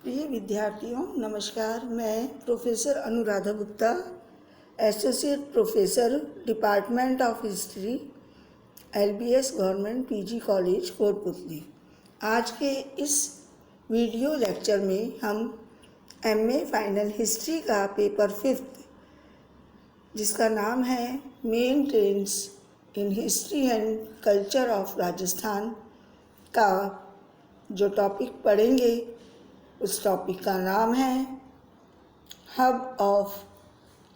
प्रिय विद्यार्थियों नमस्कार। मैं professor Anuradha Gupta, associate professor department of history, LBS government PG college Kotputli. आज के इस वीडियो लेक्चर में हम MA फाइनल हिस्ट्री का पेपर 5 जिसका नाम है main trends in history and culture of Rajasthan का जो टॉपिक पढ़ेंगे उस टॉपिक का नाम है hub of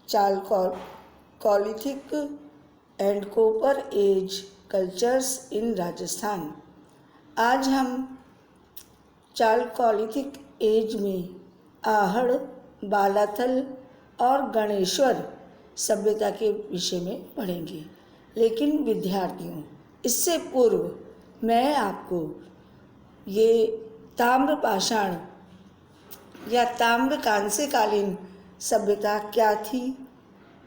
chalcolithic and copper age cultures in Rajasthan. आज हम चालकोलिथिक एज में आहड़, बालाथल और गणेश्वर सभ्यता के विषय में पढ़ेंगे। लेकिन विद्यार्थियों, इससे पूर्व मैं आपको ये ताम्र पाषाण या ताम्र कांस्यकालीन सभ्यता क्या थी,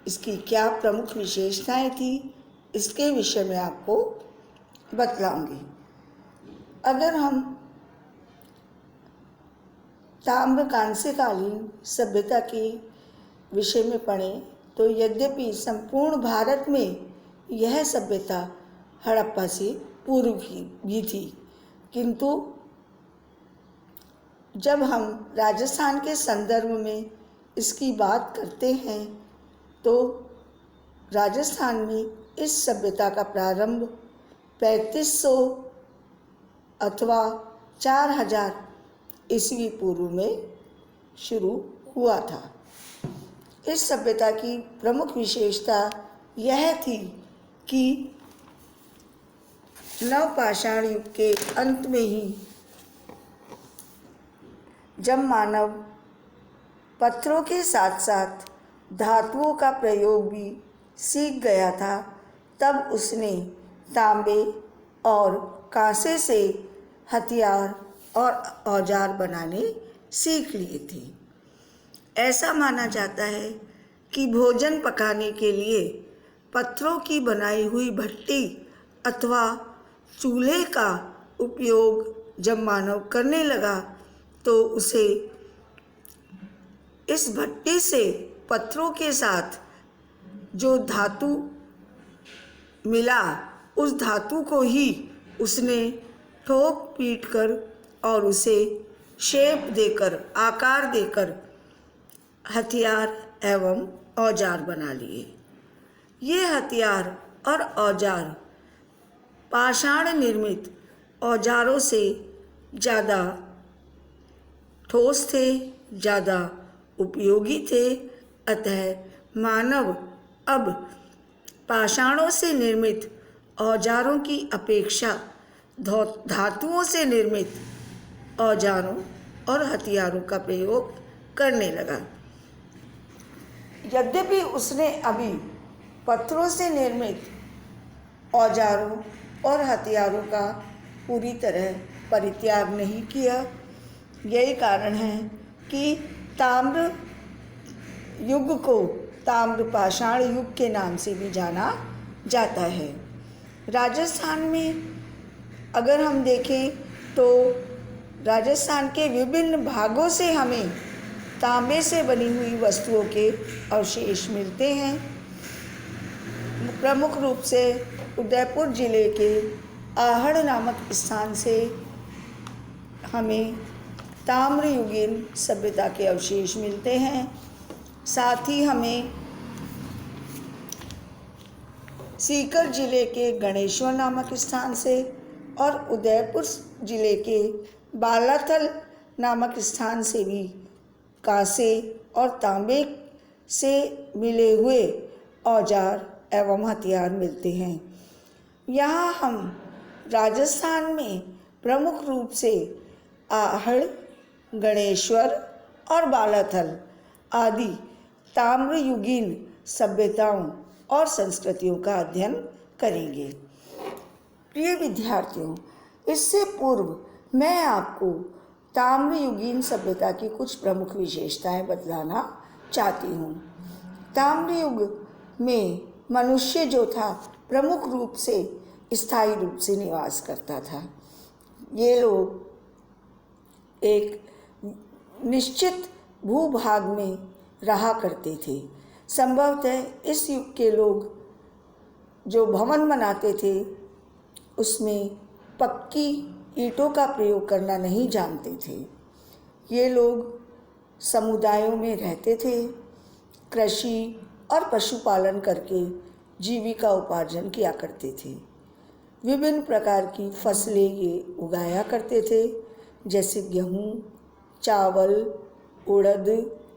इसकी क्या प्रमुख विशेषताएं थी, इसके विषय में आपको बतलाऊंगी। अगर हम ताम्र कांस्यकालीन सभ्यता के विषय में पढ़ें तो यद्यपि संपूर्ण भारत में यह सभ्यता हड़प्पा से पूर्व भी थी, किंतु जब हम राजस्थान के संदर्भ में इसकी बात करते हैं तो राजस्थान में इस सभ्यता का प्रारंभ 3500 अथवा 4000 ईस्वी पूर्व में शुरू हुआ था। इस सभ्यता की प्रमुख विशेषता यह थी कि नवपाषाण युग के अंत में ही जब मानव पत्थरों के साथ साथ धातुओं का प्रयोग भी सीख गया था, तब उसने तांबे और कांसे से हथियार और औजार बनाने सीख लिए थे। ऐसा माना जाता है कि भोजन पकाने के लिए पत्थरों की बनाई हुई भट्टी अथवा चूल्हे का उपयोग जब मानव करने लगा तो उसे इस भट्टी से पत्थरों के साथ जो धातु मिला, उस धातु को ही उसने ठोक पीट कर और उसे शेप देकर, आकार देकर हथियार एवं औजार बना लिए। ये हथियार और औजार पाषाण निर्मित औजारों से ज़्यादा ठोस थे, ज़्यादा उपयोगी थे। अतः मानव अब पाषाणों से निर्मित औजारों की अपेक्षा धातुओं से निर्मित औजारों और हथियारों का प्रयोग करने लगा। यद्यपि उसने अभी पत्थरों से निर्मित औजारों और हथियारों का पूरी तरह परित्याग नहीं किया। यही कारण है कि ताम्र युग को ताम्र पाषाण युग के नाम से भी जाना जाता है। राजस्थान में अगर हम देखें तो राजस्थान के विभिन्न भागों से हमें तांबे से बनी हुई वस्तुओं के अवशेष मिलते हैं। प्रमुख रूप से उदयपुर जिले के आहड़ नामक स्थान से हमें ताम्रयुगीन सभ्यता के अवशेष मिलते हैं। साथ ही हमें सीकर जिले के गणेश्वर नामक स्थान से और उदयपुर जिले के बालाथल नामक स्थान से भी कांसे और तांबे से मिले हुए औजार एवं हथियार मिलते हैं। यहाँ हम राजस्थान में प्रमुख रूप से आहड़, गणेश्वर और बालाथल आदि ताम्रयुगीन सभ्यताओं और संस्कृतियों का अध्ययन करेंगे। प्रिय विद्यार्थियों, इससे पूर्व मैं आपको ताम्रयुगीन सभ्यता की कुछ प्रमुख विशेषताएं बतलाना चाहती हूँ। ताम्रयुग में मनुष्य जो था प्रमुख रूप से स्थायी रूप से निवास करता था। ये लोग एक निश्चित भूभाग में रहा करते थे। संभवतः इस युग के लोग जो भवन बनाते थे उसमें पक्की ईंटों का प्रयोग करना नहीं जानते थे। ये लोग समुदायों में रहते थे, कृषि और पशुपालन करके जीविका उपार्जन किया करते थे। विभिन्न प्रकार की फसलें ये उगाया करते थे, जैसे गेहूँ, चावल, उड़द,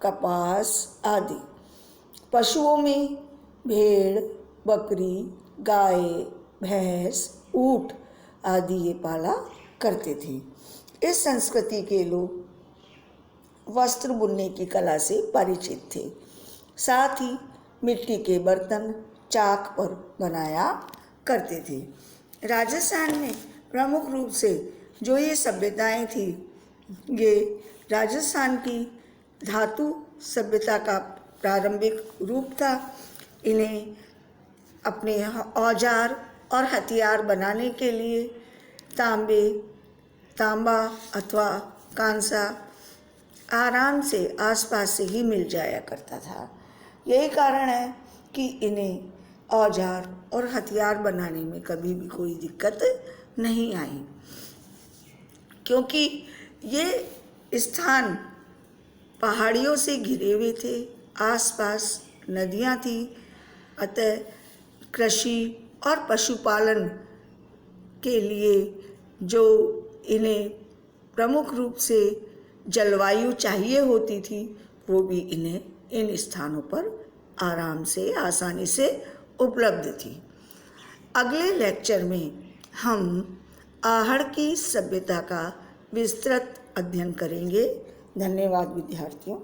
कपास आदि। पशुओं में भेड़, बकरी, गाय, भैंस, ऊँट आदि ये पाला करते थे। इस संस्कृति के लोग वस्त्र बुनने की कला से परिचित थे। साथ ही मिट्टी के बर्तन चाक पर बनाया करते थे। राजस्थान में प्रमुख रूप से जो ये सभ्यताएं थी, ये राजस्थान की धातु सभ्यता का प्रारंभिक रूप था। इन्हें अपने औजार और हथियार बनाने के लिए तांबा अथवा कांसा आराम से आसपास से ही मिल जाया करता था। यही कारण है कि इन्हें औजार और हथियार बनाने में कभी भी कोई दिक्कत नहीं आई, क्योंकि ये स्थान पहाड़ियों से घिरे हुए थे, आसपास नदियाँ थी, अतः कृषि और पशुपालन के लिए जो इन्हें प्रमुख रूप से जलवायु चाहिए होती थी, वो भी इन्हें इन स्थानों पर आराम से आसानी से उपलब्ध थी। अगले लेक्चर में हम आहड़ की सभ्यता का विस्तृत अध्ययन करेंगे। धन्यवाद विद्यार्थियों।